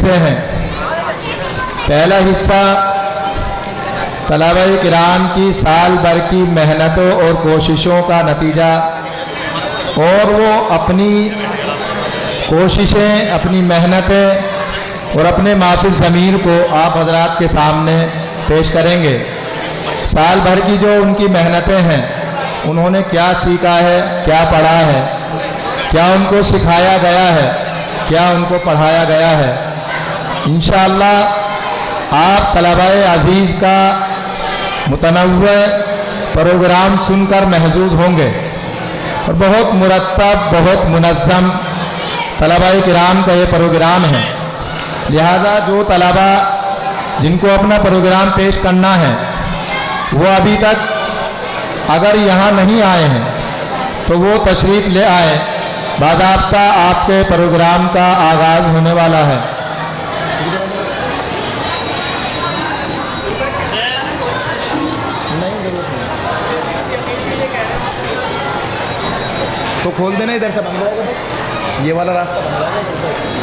حصے ہیں۔ پہلا حصہ طلباء کرام کی سال بھر کی محنتوں اور کوششوں کا نتیجہ، اور وہ اپنی کوششیں، اپنی محنتیں اور اپنے مافی ضمیر کو آپ حضرات کے سامنے پیش کریں گے۔ سال بھر کی جو ان کی محنتیں ہیں، انہوں نے کیا سیکھا ہے، کیا پڑھا ہے، کیا ان کو سکھایا گیا ہے، کیا ان کو پڑھایا گیا ہے۔ انشاءاللہ آپ طلباء عزیز کا متنوع پروگرام سن کر محظوظ ہوں گے، اور بہت مرتب، بہت منظم طلباء کرام کا یہ پروگرام ہے۔ لہذا جو طلباء جن کو اپنا پروگرام پیش کرنا ہے، وہ ابھی تک اگر یہاں نہیں آئے ہیں تو وہ تشریف لے آئیں۔ باضابطہ آپ کے پروگرام کا آغاز ہونے والا ہے۔ تو کھول دینا، ادھر سے بند ہو جائے گا، یہ والا راستہ بند ہو جائے گا۔